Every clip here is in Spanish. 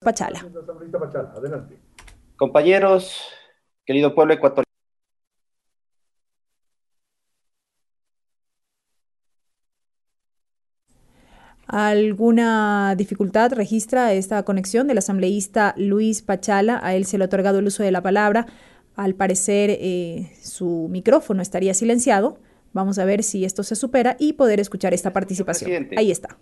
Pachala. Adelante. Compañeros, querido pueblo ecuatoriano. ¿Alguna dificultad registra esta conexión del asambleísta Luis Pachala? A él se le ha otorgado el uso de la palabra. Al parecer su micrófono estaría silenciado. Vamos a ver si esto se supera y poder escuchar esta participación. Presidente. Ahí está.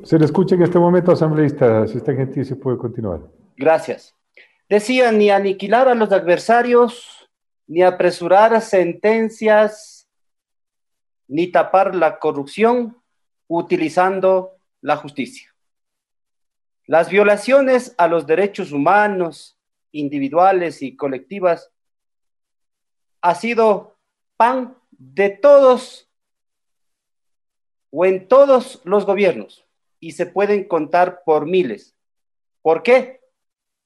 Se le escucha en este momento, asambleísta, si está gentil, se puede continuar. Gracias. Decía, ni aniquilar a los adversarios, ni apresurar sentencias, ni tapar la corrupción utilizando la justicia. Las violaciones a los derechos humanos, individuales y colectivas, ha sido pan de todos o en todos los gobiernos y se pueden contar por miles. ¿Por qué?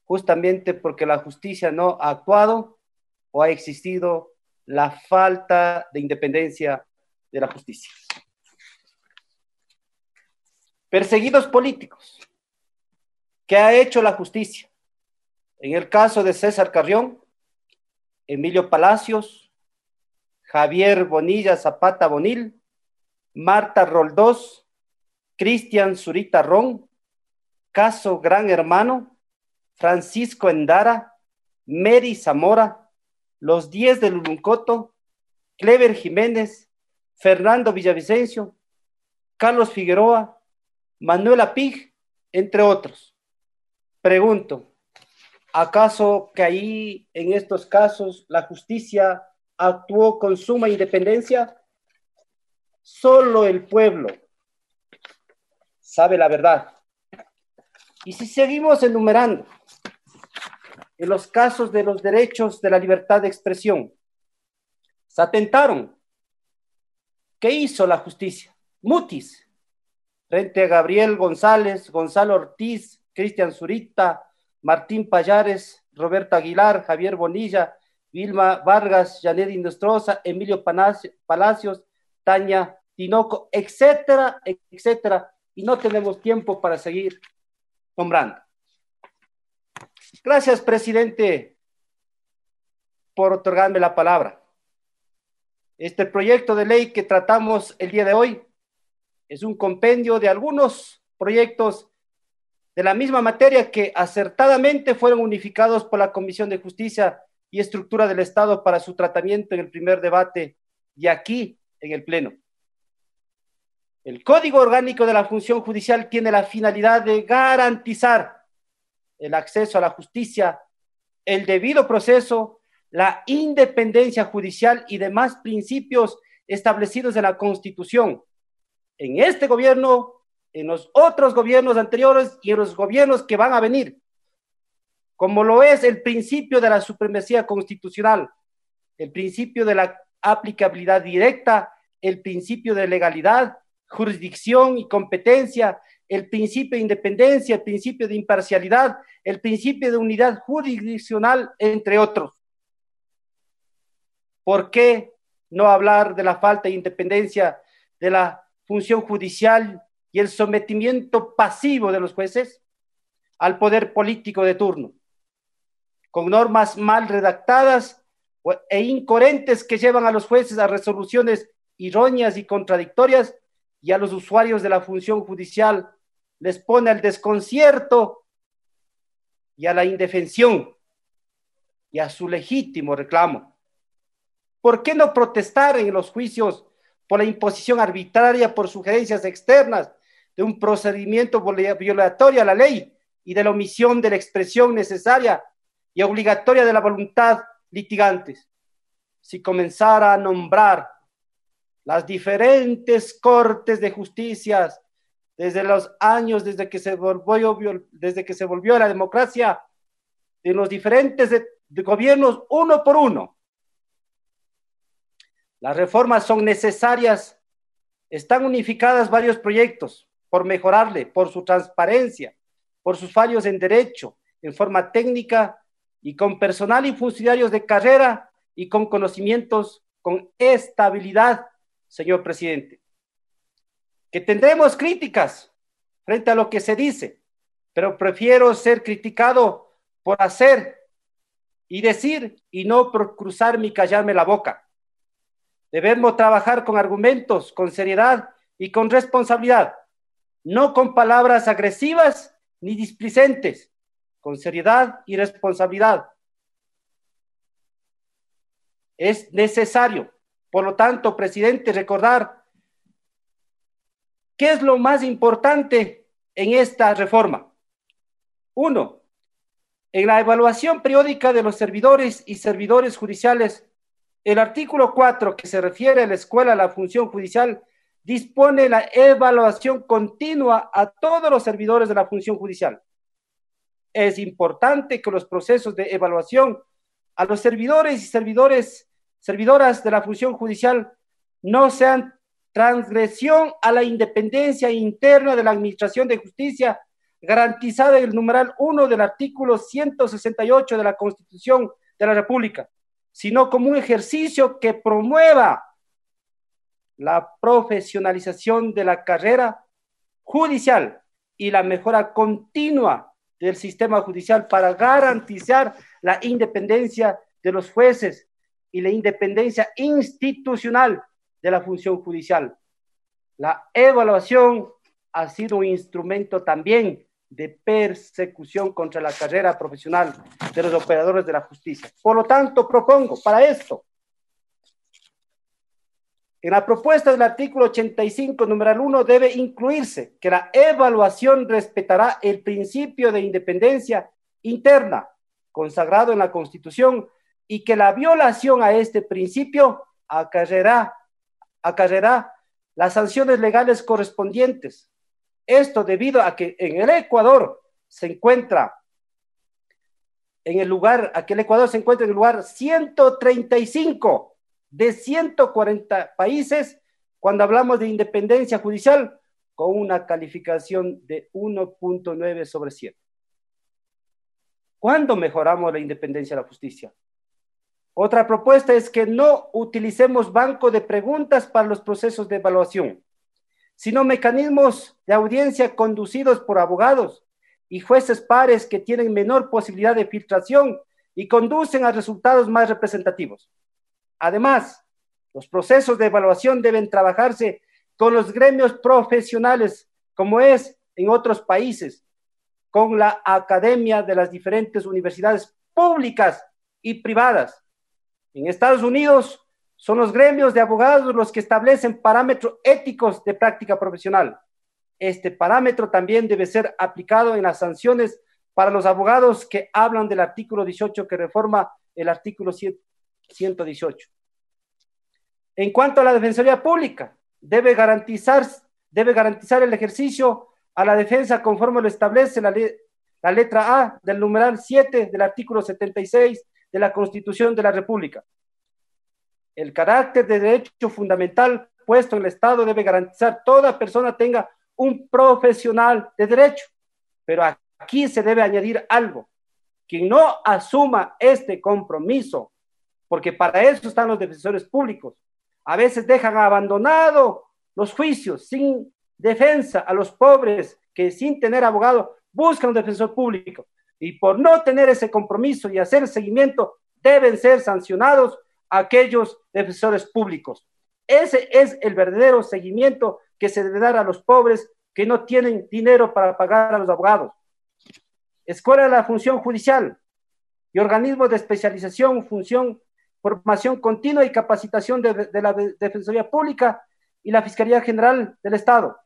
Justamente porque la justicia no ha actuado o ha existido la falta de independencia de la justicia. Perseguidos políticos. ¿Qué ha hecho la justicia? En el caso de César Carrión, Emilio Palacios, Javier Bonilla Zapata Bonil, Marta Roldós, Cristian Zurita Ron, caso Gran Hermano, Francisco Endara, Mary Zamora, los 10 del Uluncoto, Clever Jiménez, Fernando Villavicencio, Carlos Figueroa, Manuela Pig, entre otros. Pregunto, ¿acaso que ahí en estos casos la justicia actuó con suma independencia? Solo el pueblo sabe la verdad. Y si seguimos enumerando en los casos de los derechos de la libertad de expresión, se atentaron. ¿Qué hizo la justicia? Mutis, frente a Gabriel González, Gonzalo Ortiz, Cristian Zurita, Martín Payares, Roberto Aguilar, Javier Bonilla, Vilma Vargas, Janet Indostroza, Emilio Palacios, Tania Tinoco, etcétera, etcétera. Y no tenemos tiempo para seguir nombrando. Gracias, presidente, por otorgarme la palabra. Este proyecto de ley que tratamos el día de hoy es un compendio de algunos proyectos de la misma materia que acertadamente fueron unificados por la Comisión de Justicia y Estructura del Estado para su tratamiento en el primer debate y aquí en el Pleno. El Código Orgánico de la Función Judicial tiene la finalidad de garantizar el acceso a la justicia, el debido proceso, la independencia judicial y demás principios establecidos en la Constitución. En este gobierno, en los otros gobiernos anteriores y en los gobiernos que van a venir, como lo es el principio de la supremacía constitucional, el principio de la aplicabilidad directa, el principio de legalidad, jurisdicción y competencia, el principio de independencia, el principio de imparcialidad, el principio de unidad jurisdiccional, entre otros. ¿Por qué no hablar de la falta de independencia de la función judicial y el sometimiento pasivo de los jueces al poder político de turno, con normas mal redactadas e incoherentes que llevan a los jueces a resoluciones erróneas y contradictorias y a los usuarios de la función judicial les pone al desconcierto y a la indefensión y a su legítimo reclamo? ¿Por qué no protestar en los juicios por la imposición arbitraria por sugerencias externas de un procedimiento violatorio a la ley y de la omisión de la expresión necesaria y obligatoria de la voluntad litigantes? Si comenzara a nombrar las diferentes cortes de justicia desde los años, desde que se volvió a la democracia, de los diferentes de gobiernos, uno por uno. Las reformas son necesarias, están unificadas varios proyectos por mejorarle, por su transparencia, por sus fallos en derecho, en forma técnica y con personal y funcionarios de carrera y con conocimientos, con estabilidad, señor presidente. Que tendremos críticas, frente a lo que se dice, pero prefiero ser criticado por hacer y decir y no por cruzarme y callarme la boca. Debemos trabajar con argumentos, con seriedad y con responsabilidad, no con palabras agresivas ni displicentes, con seriedad y responsabilidad. Es necesario, por lo tanto, presidente, recordar qué es lo más importante en esta reforma. 1. En la evaluación periódica de los servidores y servidores judiciales, el artículo 4, que se refiere a la escuela, a la función judicial, dispone la evaluación continua a todos los servidores de la función judicial. Es importante que los procesos de evaluación a los servidores y servidoras de la función judicial no sean transgresión a la independencia interna de la Administración de Justicia, garantizada en el numeral 1 del artículo 168 de la Constitución de la República, sino como un ejercicio que promueva la profesionalización de la carrera judicial y la mejora continua del sistema judicial para garantizar la independencia de los jueces y la independencia institucional de la función judicial. La evaluación ha sido un instrumento también de persecución contra la carrera profesional de los operadores de la justicia. Por lo tanto, propongo para esto, en la propuesta del artículo 85, numeral 1, debe incluirse que la evaluación respetará el principio de independencia interna consagrado en la Constitución y que la violación a este principio acarreará las sanciones legales correspondientes. Esto debido a que en el Ecuador se encuentra en el lugar 135 de 140 países cuando hablamos de independencia judicial, con una calificación de 1.9 sobre 7. ¿Cuándo mejoramos la independencia de la justicia? Otra propuesta es que no utilicemos banco de preguntas para los procesos de evaluación, sino mecanismos de audiencia conducidos por abogados y jueces pares que tienen menor posibilidad de filtración y conducen a resultados más representativos. Además, los procesos de evaluación deben trabajarse con los gremios profesionales, como es en otros países, con la academia de las diferentes universidades públicas y privadas. En Estados Unidos son los gremios de abogados los que establecen parámetros éticos de práctica profesional. Este parámetro también debe ser aplicado en las sanciones para los abogados que hablan del artículo 18 que reforma el artículo 118. En cuanto a la Defensoría Pública, debe garantizar el ejercicio a la defensa conforme lo establece la letra A del numeral 7 del artículo 76 de la Constitución de la República. El carácter de derecho fundamental puesto en el Estado debe garantizar toda persona tenga un profesional de derecho, pero aquí se debe añadir algo. Quien no asuma este compromiso, porque para eso están los defensores públicos, a veces dejan abandonado los juicios sin defensa a los pobres que sin tener abogado buscan un defensor público y por no tener ese compromiso y hacer seguimiento deben ser sancionados aquellos defensores públicos. Ese es el verdadero seguimiento que se debe dar a los pobres que no tienen dinero para pagar a los abogados. Escuela de la Función Judicial y organismos de especialización, formación continua y capacitación de la Defensoría Pública y la Fiscalía General del Estado.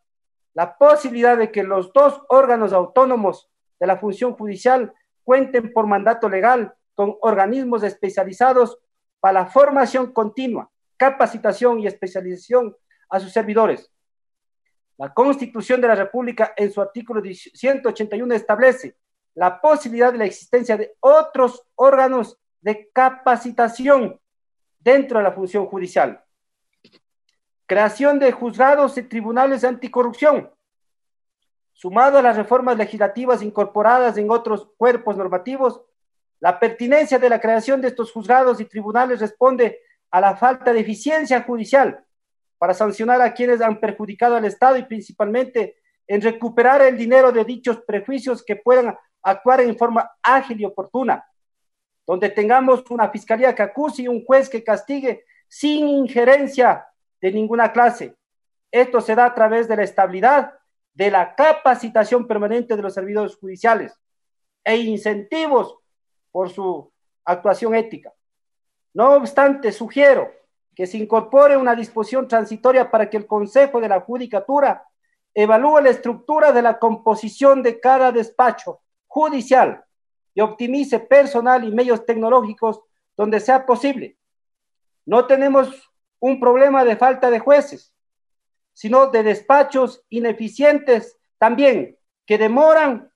La posibilidad de que los dos órganos autónomos de la función judicial cuenten por mandato legal con organismos especializados para la formación continua, capacitación y especialización a sus servidores. La Constitución de la República en su artículo 181 establece la posibilidad de la existencia de otros órganos de capacitación dentro de la función judicial. Creación de juzgados y tribunales de anticorrupción. Sumado a las reformas legislativas incorporadas en otros cuerpos normativos, la pertinencia de la creación de estos juzgados y tribunales responde a la falta de eficiencia judicial para sancionar a quienes han perjudicado al Estado y principalmente en recuperar el dinero de dichos prejuicios que puedan actuar en forma ágil y oportuna, donde tengamos una fiscalía que acuse y un juez que castigue sin injerencia de ninguna clase. Esto se da a través de la estabilidad, de la capacitación permanente de los servidores judiciales e incentivos por su actuación ética. No obstante, sugiero que se incorpore una disposición transitoria para que el Consejo de la Judicatura evalúe la estructura de la composición de cada despacho judicial y optimice personal y medios tecnológicos donde sea posible. No tenemos un problema de falta de jueces, sino de despachos ineficientes también, que demoran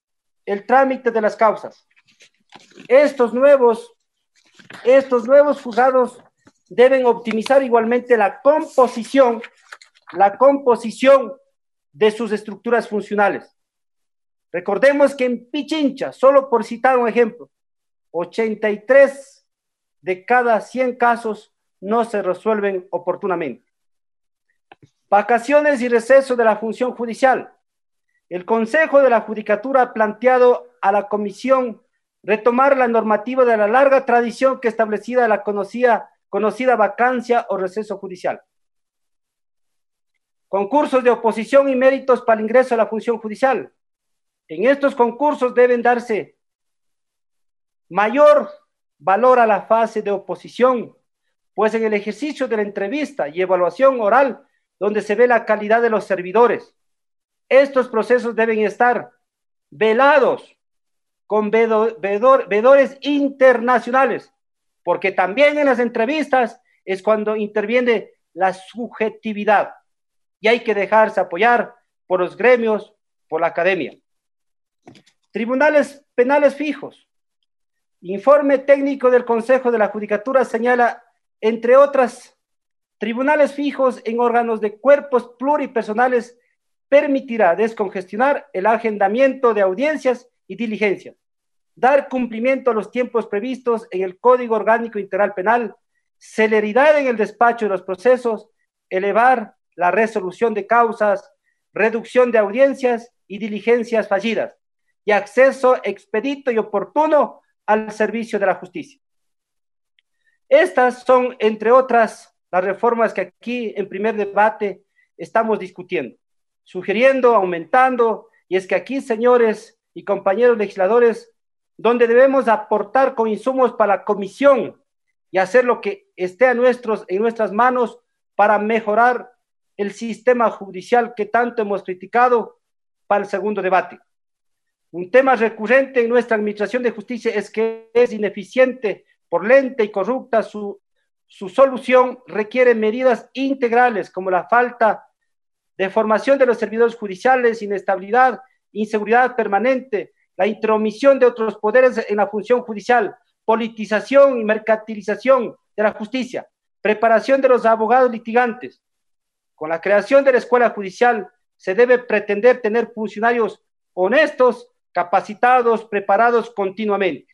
el trámite de las causas. Estos nuevos juzgados deben optimizar igualmente la composición de sus estructuras funcionales. Recordemos que en Pichincha, solo por citar un ejemplo, 83 de cada 100 casos no se resuelven oportunamente. Vacaciones y receso de la función judicial. El Consejo de la Judicatura ha planteado a la Comisión retomar la normativa de la larga tradición que establecida la conocida vacancia o receso judicial. Concursos de oposición y méritos para el ingreso a la función judicial. En estos concursos deben darse mayor valor a la fase de oposición, pues en el ejercicio de la entrevista y evaluación oral, donde se ve la calidad de los servidores, estos procesos deben estar velados con veedores internacionales, porque también en las entrevistas es cuando interviene la subjetividad y hay que dejarse apoyar por los gremios, por la academia. Tribunales penales fijos. Informe técnico del Consejo de la Judicatura señala, entre otras, tribunales fijos en órganos de cuerpos pluripersonales permitirá descongestionar el agendamiento de audiencias y diligencias, dar cumplimiento a los tiempos previstos en el Código Orgánico Integral Penal, celeridad en el despacho de los procesos, elevar la resolución de causas, reducción de audiencias y diligencias fallidas, y acceso expedito y oportuno al servicio de la justicia. Estas son, entre otras, las reformas que aquí en primer debate estamos discutiendo, sugiriendo, aumentando, y es que aquí, señores y compañeros legisladores, donde debemos aportar con insumos para la comisión y hacer lo que esté en nuestras manos para mejorar el sistema judicial que tanto hemos criticado para el segundo debate. Un tema recurrente en nuestra administración de justicia es que es ineficiente, por lenta y corrupta, su solución requiere medidas integrales como la falta de formación de los servidores judiciales, inestabilidad, inseguridad permanente, la intromisión de otros poderes en la función judicial, politización y mercantilización de la justicia, preparación de los abogados litigantes. Con la creación de la escuela judicial se debe pretender tener funcionarios honestos, capacitados, preparados continuamente.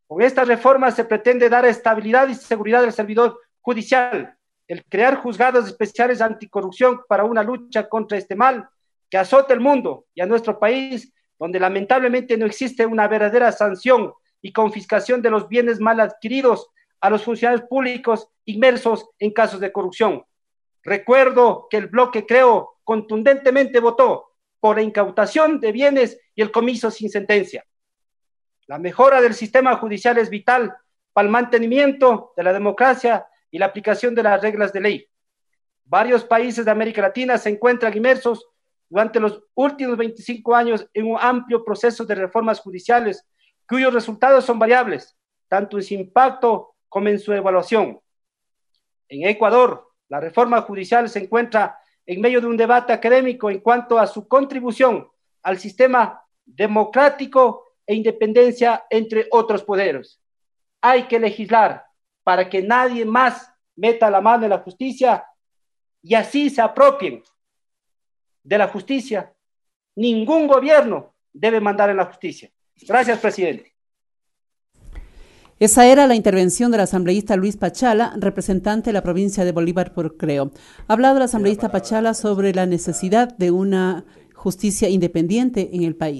Con esta reforma se pretende dar estabilidad y seguridad al servidor judicial, el crear juzgados especiales anticorrupción para una lucha contra este mal que azota el mundo y a nuestro país, donde lamentablemente no existe una verdadera sanción y confiscación de los bienes mal adquiridos a los funcionarios públicos inmersos en casos de corrupción. Recuerdo que el bloque Creo contundentemente votó por la incautación de bienes y el comiso sin sentencia. La mejora del sistema judicial es vital para el mantenimiento de la democracia y la aplicación de las reglas de ley. Varios países de América Latina se encuentran inmersos durante los últimos 25 años en un amplio proceso de reformas judiciales cuyos resultados son variables, tanto en su impacto como en su evaluación. En Ecuador, la reforma judicial se encuentra en medio de un debate académico en cuanto a su contribución al sistema democrático e independencia entre otros poderes. Hay que legislar para que nadie más meta la mano en la justicia y así se apropien de la justicia. Ningún gobierno debe mandar en la justicia. Gracias, presidente. Esa era la intervención del asambleísta Luis Pachala, representante de la provincia de Bolívar por Creo. Ha hablado el asambleísta Pachala sobre la necesidad de una justicia independiente en el país.